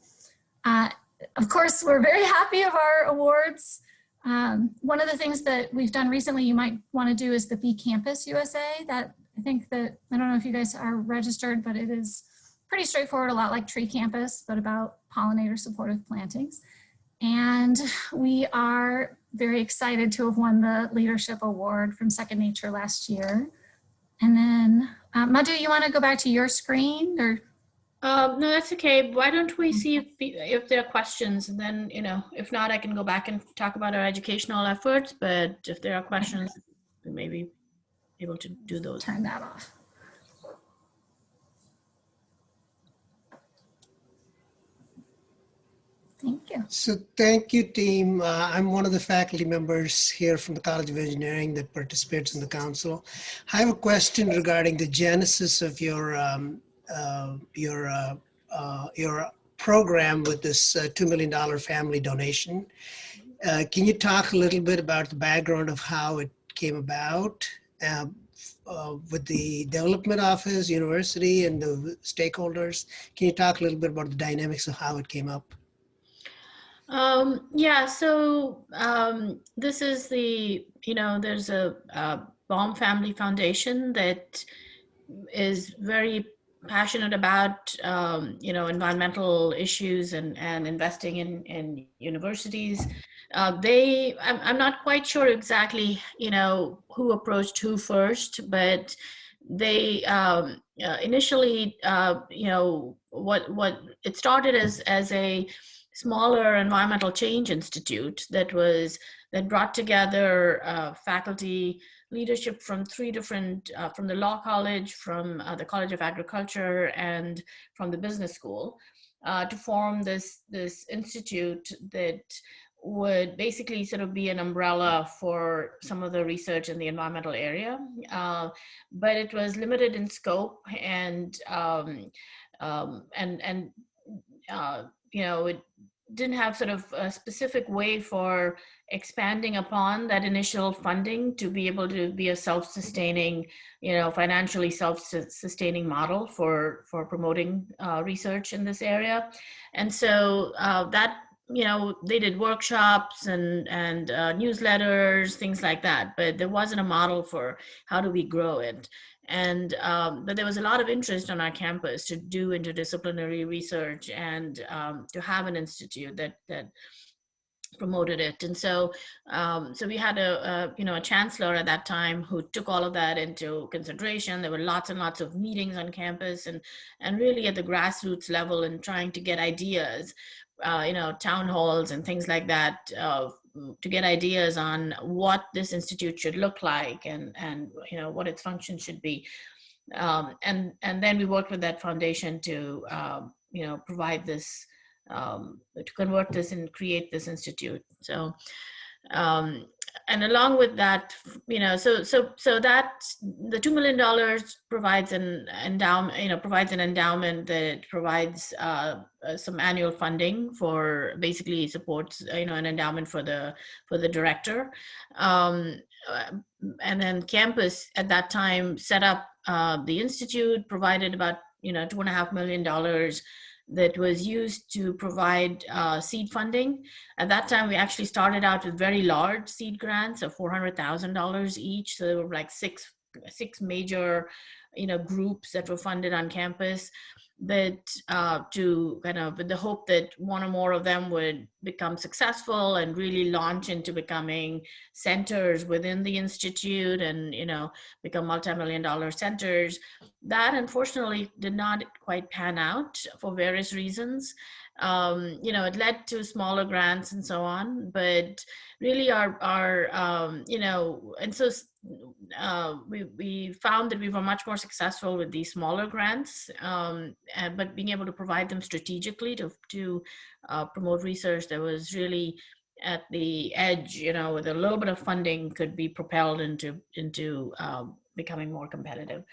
[SPEAKER 11] Of course, we're very happy of our awards. One of the things that we've done recently you might want to do is the Bee Campus USA. That I think that, I don't know if you guys are registered, but it is pretty straightforward, a lot like Tree Campus, but about pollinator supportive plantings. And we are very excited to have won the leadership award from Second Nature last year. And then Madhu, you want to go back to your screen or?
[SPEAKER 10] No, that's okay. Why don't we see if there are questions, and then, if not, I can go back and talk about our educational efforts, but if there are questions, we may be able to do those.
[SPEAKER 11] Turn that off. Thank you.
[SPEAKER 3] So thank you, team. I'm one of the faculty members here from the College of Engineering that participates in the council. I have a question regarding the genesis of your program with this $2 million family donation. Can you talk a little bit about the background of how it came about with the development office, university, and the stakeholders? Can you talk a little bit about the dynamics of how it came up?
[SPEAKER 10] Yeah, so this is there's a Baum Family Foundation that is very passionate about, environmental issues and investing in universities. I'm not quite sure exactly, who approached who first, but they initially, what it started as a smaller environmental change institute that brought together faculty leadership from three different, from the Law College, from the College of Agriculture, and from the business school to form this institute that would basically sort of be an umbrella for some of the research in the environmental area. But it was limited in scope and it didn't have sort of a specific way for expanding upon that initial funding to be able to be a self-sustaining, financially self-sustaining model for promoting research in this area. And so that, they did workshops and newsletters, things like that, but there wasn't a model for how do we grow it. And but there was a lot of interest on our campus to do interdisciplinary research and to have an institute that promoted it. And so so we had a chancellor at that time who took all of that into consideration. There were lots and lots of meetings on campus and really at the grassroots level and trying to get ideas, town halls and things like that, to get ideas on what this institute should look like and what its function should be. And then we worked with that foundation to provide this, to convert this and create this institute. So and along with that, so that the $2 million provides an endowment that provides some annual funding for, basically supports an endowment for the director, and then campus at that time set up the institute, provided about $2.5 million that was used to provide seed funding. At that time, we actually started out with very large seed grants of $400,000 each. So there were like six major, groups that were funded on campus, that to kind of, with the hope that one or more of them would become successful and really launch into becoming centers within the institute and become multi-million-dollar centers. That unfortunately did not quite pan out for various reasons. It led to smaller grants and so on, but really and so we found that we were much more successful with these smaller grants, but being able to provide them strategically to promote research that was really at the edge, with a little bit of funding, could be propelled into becoming more competitive.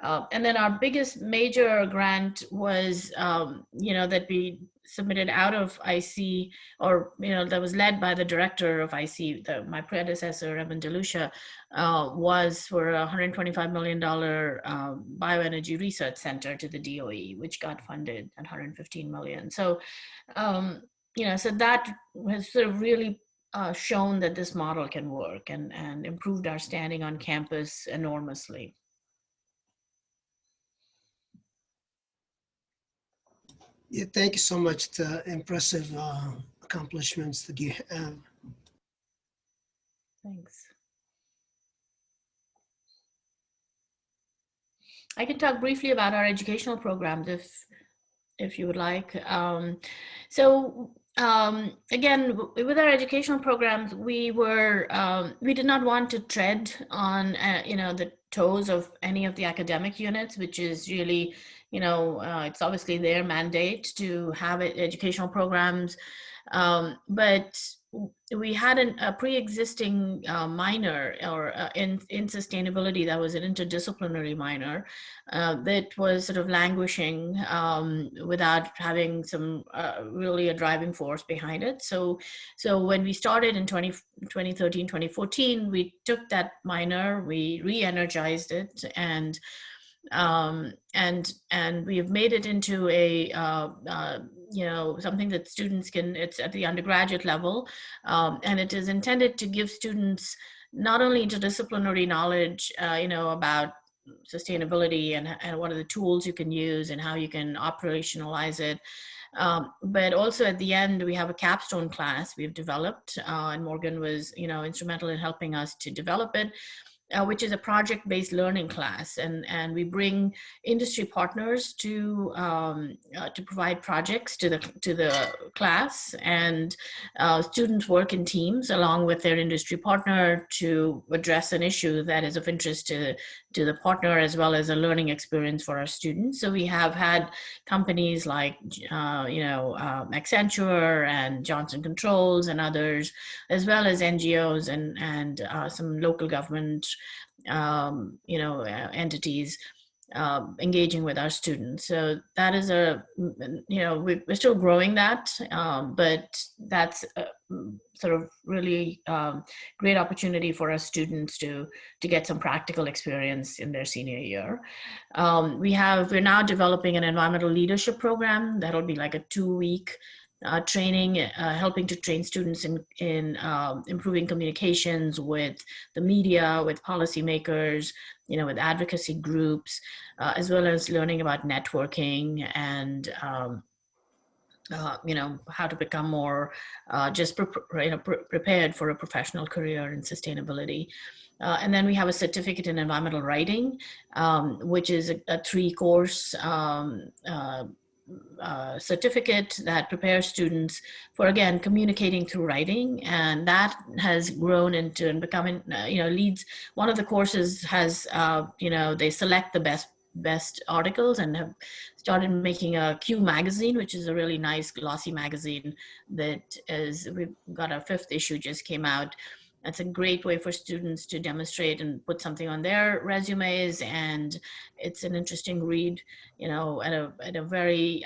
[SPEAKER 10] And then our biggest major grant was, that we submitted out of IC, or, that was led by the director of IC, my predecessor, Evan DeLucia, was for a $125 million bioenergy research center to the DOE, which got funded at $115 million. So, so that has sort of really shown that this model can work, and improved our standing on campus enormously.
[SPEAKER 3] Yeah, thank you so much. The impressive accomplishments that you have.
[SPEAKER 10] Thanks. I can talk briefly about our educational programs if you would like. Again, with our educational programs, we did not want to tread on the toes of any of the academic units, which is really, it's obviously their mandate to have educational programs, but we had a pre-existing minor in sustainability that was an interdisciplinary minor that was sort of languishing without having some really a driving force behind it. So when we started in 2013, 2014, we took that minor, we re-energized it, and we have made it into a something that students can, it's at the undergraduate level, and it is intended to give students not only interdisciplinary knowledge about sustainability and what are the tools you can use and how you can operationalize it, but also at the end we have a capstone class we've developed, and Morgan was instrumental in helping us to develop it, which is a project-based learning class, and we bring industry partners to provide projects to the class, and students work in teams along with their industry partner to address an issue that is of interest to the partner, as well as a learning experience for our students. So we have had companies like Accenture and Johnson Controls and others, as well as NGOs and some local government entities engaging with our students. So that is we're still growing that, but that's sort of really great opportunity for our students to get some practical experience in their senior year. We're now developing an environmental leadership program that'll be like a 2-week training, helping to train students in improving communications with the media, with policymakers, with advocacy groups, as well as learning about networking and how to become more prepared for a professional career in sustainability. And then we have a certificate in environmental writing, which is a 3-course certificate that prepares students for, again, communicating through writing, and that has grown into and becoming, leads. One of the courses has, they select the best articles and have started making a Q magazine, which is a really nice glossy magazine that we've got our 5th issue just came out. That's a great way for students to demonstrate and put something on their resumes, and it's an interesting read, at a very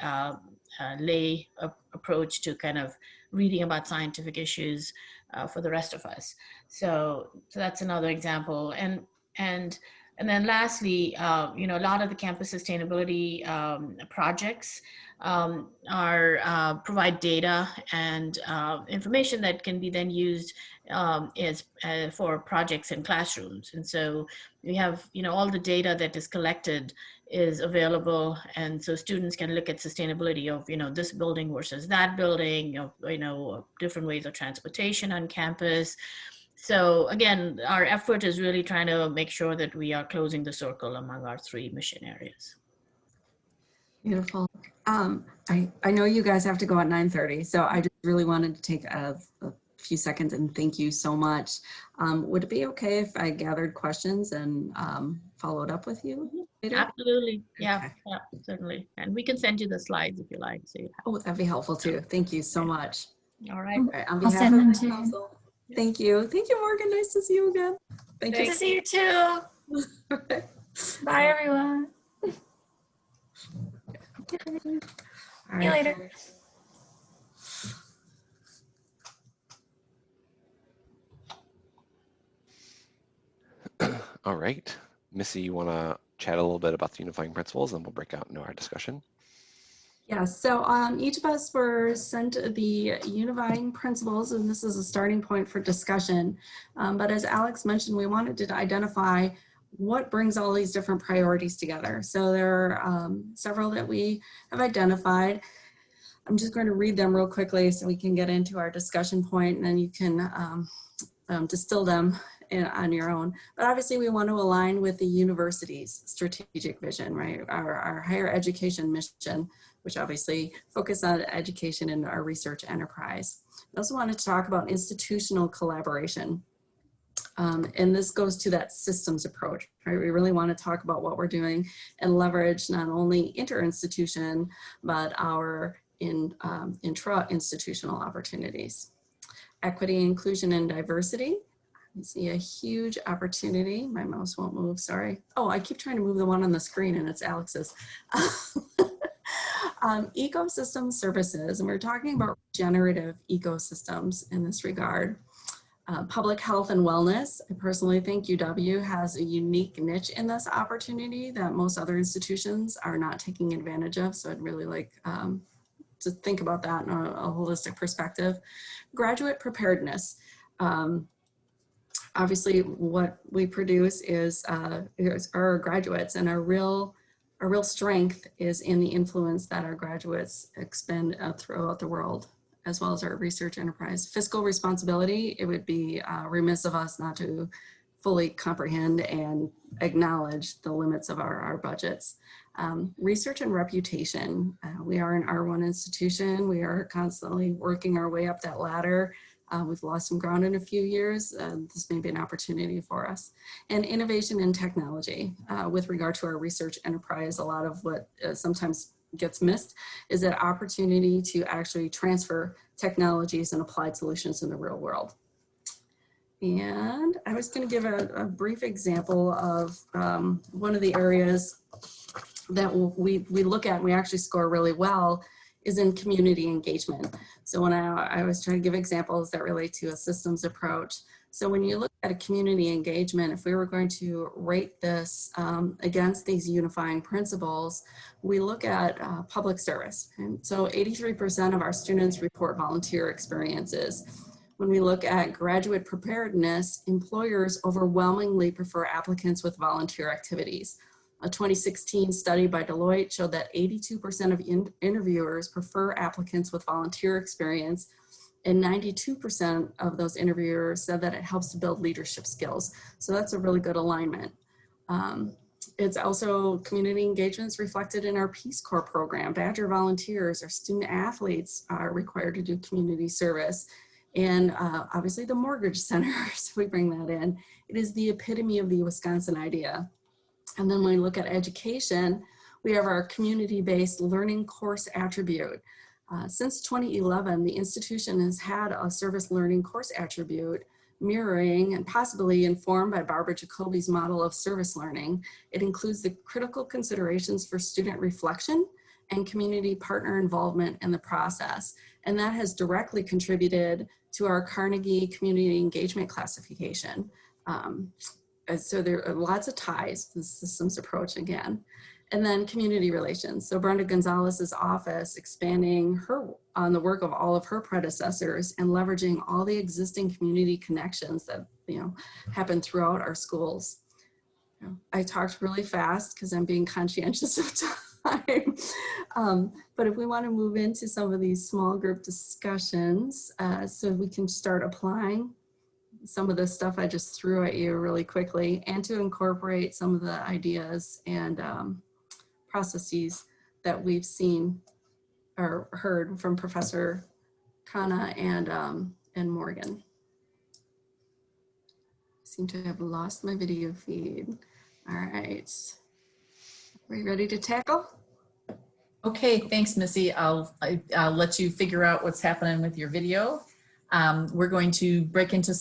[SPEAKER 10] lay approach to kind of reading about scientific issues for the rest of us. So that's another example. And then lastly, a lot of the campus sustainability projects provide data and information that can be then used for projects in classrooms. And so we have, all the data that is collected is available. And so students can look at sustainability of, this building versus that building, different ways of transportation on campus. So again, our effort is really trying to make sure that we are closing the circle among our 3 mission areas.
[SPEAKER 9] Beautiful. I know you guys have to go at 9:30, so I just really wanted to take a few seconds and thank you so much. Would it be okay if I gathered questions and followed up with you later?
[SPEAKER 10] Absolutely. Yeah,
[SPEAKER 9] Okay.
[SPEAKER 10] yeah, certainly. And we can send you the slides if you like. So
[SPEAKER 9] Oh, that'd be helpful too. Thank you so much.
[SPEAKER 10] all right.
[SPEAKER 9] All right, on
[SPEAKER 11] I'll
[SPEAKER 9] behalf
[SPEAKER 11] send
[SPEAKER 9] of
[SPEAKER 11] them
[SPEAKER 9] the
[SPEAKER 11] to you.
[SPEAKER 9] council. Thank you. Thank you, Morgan. Nice to see you again. Thank
[SPEAKER 11] Good
[SPEAKER 9] you.
[SPEAKER 11] to see you too. Bye, everyone.
[SPEAKER 9] All
[SPEAKER 11] See you
[SPEAKER 9] right.
[SPEAKER 11] later.
[SPEAKER 1] All right. Missy, you want to chat a little bit about the unifying principles, and we'll break out into our discussion.
[SPEAKER 9] Yeah, so each of us were sent the unifying principles, and this is a starting point for discussion. But as Alex mentioned, we wanted to identify what brings all these different priorities together. So there are several that we have identified. I'm just going to read them real quickly so we can get into our discussion point, and then you can distill them on your own. But obviously we want to align with the university's strategic vision, right? Our higher education mission, which obviously focus on education and our research enterprise. I also wanted to talk about institutional collaboration. And this goes to that systems approach, right? We really want to talk about what we're doing and leverage not only inter-institution, but our intra-institutional opportunities. Equity, inclusion, and diversity. I see a huge opportunity. My mouse won't move, sorry. Oh, I keep trying to move the one on the screen and it's Alex's. Ecosystem services, and we're talking about regenerative ecosystems in this regard. Public health and wellness. I personally think UW has a unique niche in this opportunity that most other institutions are not taking advantage of. So I'd really like to think about that in a holistic perspective. Graduate preparedness. Obviously what we produce is our graduates, and our real strength is in the influence that our graduates expend throughout the world, as well as our research enterprise. Fiscal responsibility, it would be remiss of us not to fully comprehend and acknowledge the limits of our budgets. Research and reputation. We are an R1 institution. We are constantly working our way up that ladder. We've lost some ground in a few years. This may be an opportunity for us. And innovation and technology. With regard to our research enterprise, a lot of what sometimes gets missed is that opportunity to actually transfer technologies and applied solutions in the real world. And I was going to give a brief example of one of the areas that we look at and we actually score really well is in community engagement. So when I was trying to give examples that relate to a systems approach. So when you look at a community engagement, if we were going to rate this against these unifying principles, we look at public service. And so 83% of our students report volunteer experiences. When we look at graduate preparedness, employers overwhelmingly prefer applicants with volunteer activities. A 2016 study by Deloitte showed that 82% of interviewers prefer applicants with volunteer experience, and 92% of those interviewers said that it helps to build leadership skills. So that's a really good alignment. It's also community engagements reflected in our Peace Corps program. Badger volunteers, our student athletes are required to do community service. And obviously the mortgage center, so we bring that in. It is the epitome of the Wisconsin idea. And then when we look at education, we have our community-based learning course attribute. Since 2011, the institution has had a service learning course attribute mirroring and possibly informed by Barbara Jacoby's model of service learning. It includes the critical considerations for student reflection and community partner involvement in the process. And that has directly contributed to our Carnegie Community Engagement Classification. So there are lots of ties to the systems approach again. And then community relations. So Brenda Gonzalez's office expanding on the work of all of her predecessors and leveraging all the existing community connections that happen throughout our schools. I talked really fast because I'm being conscientious of time. But if we want to move into some of these small group discussions, so we can start applying some of the stuff I just threw at you really quickly, and to incorporate some of the ideas and processes that we've seen or heard from Professor Khanna and Morgan. I seem to have lost my video feed. All right, are we ready to tackle?
[SPEAKER 2] Okay, thanks, Missy. I'll let you figure out what's happening with your video. We're going to break into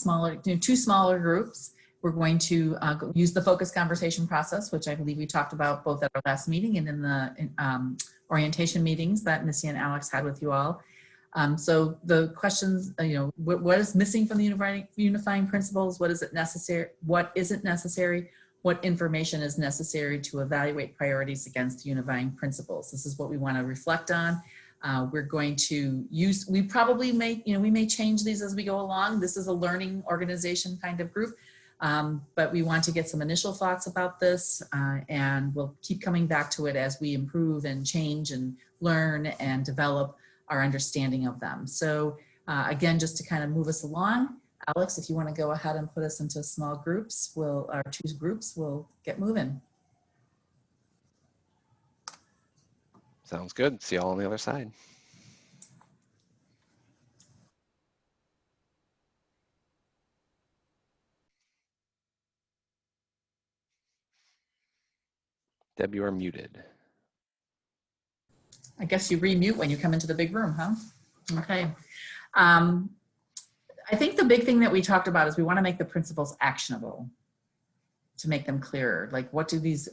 [SPEAKER 2] two smaller groups. We're going to use the focus conversation process, which I believe we talked about both at our last meeting and in the orientation meetings that Missy and Alex had with you all. So the questions, what is missing from the unifying principles? What is it necessary? What isn't necessary? What information is necessary to evaluate priorities against the unifying principles? This is what we want to reflect on. We're going to use, we may change these as we go along. This is a learning organization kind of group, but we want to get some initial thoughts about this, and we'll keep coming back to it as we improve and change and learn and develop our understanding of them. So again, just to kind of move us along, Alex, if you want to go ahead and put us into small groups, our two groups, we'll get moving.
[SPEAKER 1] Sounds good. See y'all on the other side. Deb, you are muted.
[SPEAKER 2] I guess you remute when you come into the big room, huh? Okay. I think the big thing that we talked about is we want to make the principles actionable, to make them clearer. Like, what are these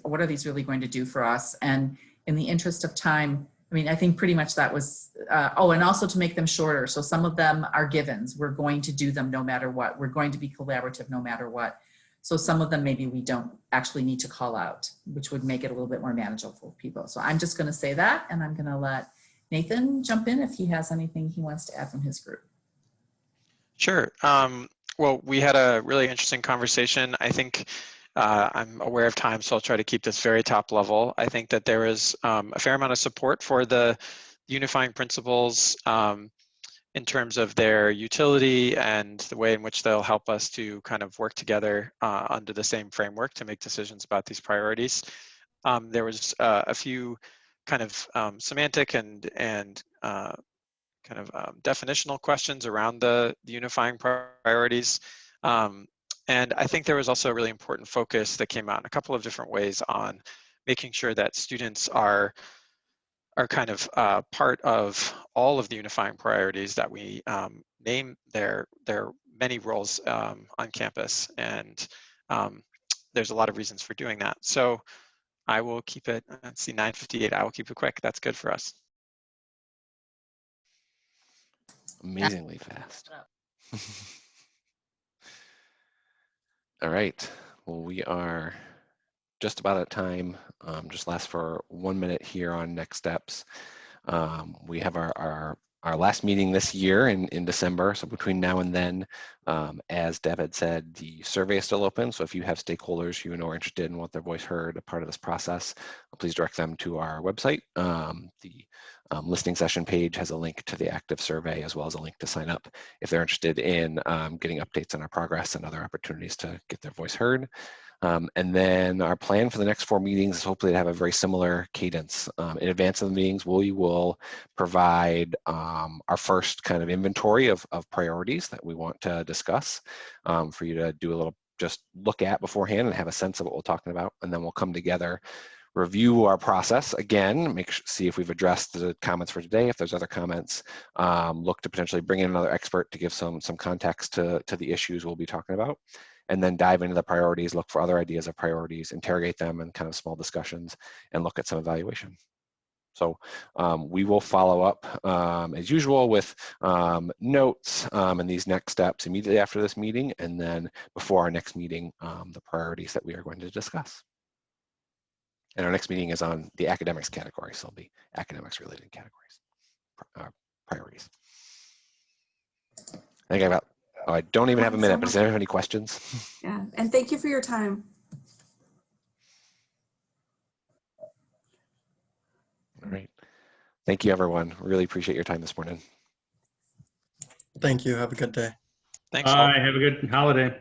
[SPEAKER 2] really going to do for us? And in the interest of time, I mean, I think pretty much that was, and also to make them shorter. So some of them are givens. We're going to do them no matter what. We're going to be collaborative no matter what. So some of them maybe we don't actually need to call out, which would make it a little bit more manageable for people. So I'm just going to say that, and I'm going to let Nathan jump in if he has anything he wants to add from his group.
[SPEAKER 12] Sure. Well, we had a really interesting conversation. I think I'm aware of time, so I'll try to keep this very top level. I think that there is a fair amount of support for the unifying principles in terms of their utility and the way in which they'll help us to kind of work together under the same framework to make decisions about these priorities. There was a few kind of semantic and kind of definitional questions around the unifying priorities. And I think there was also a really important focus that came out in a couple of different ways on making sure that students are kind of part of all of the unifying priorities that we name their many roles on campus. And there's a lot of reasons for doing that. So I will keep it, let's see, 9:58, I will keep it quick. That's good for us.
[SPEAKER 1] Amazingly fast. All right, well, we are just about at time. Just last for 1 minute here on next steps. We have our last meeting this year in December. So between now and then, as Deb had said, the survey is still open. So if you have stakeholders who are interested in what their voice heard a part of this process, please direct them to our website. The listening session page has a link to the active survey as well as a link to sign up if they're interested in getting updates on our progress and other opportunities to get their voice heard. And then our plan for the next 4 meetings is hopefully to have a very similar cadence. In advance of the meetings, we will provide our first kind of inventory of priorities that we want to discuss for you to do a little, just look at beforehand and have a sense of what we're talking about. And then we'll come together, review our process again, see if we've addressed the comments for today. If there's other comments, look to potentially bring in another expert to give some context to the issues we'll be talking about, and then dive into the priorities, look for other ideas of priorities, interrogate them in kind of small discussions, and look at some evaluation. So we will follow up as usual with notes and these next steps immediately after this meeting, and then before our next meeting, the priorities that we are going to discuss. And our next meeting is on the academics category, so it'll be academics related categories, priorities. I think I don't even have a minute, but does anyone have any questions?
[SPEAKER 9] Yeah, and thank you for your time.
[SPEAKER 1] All right. Thank you, everyone. Really appreciate your time this morning.
[SPEAKER 13] Thank you. Have a good day.
[SPEAKER 12] Thanks all.
[SPEAKER 5] Bye. Have a good holiday.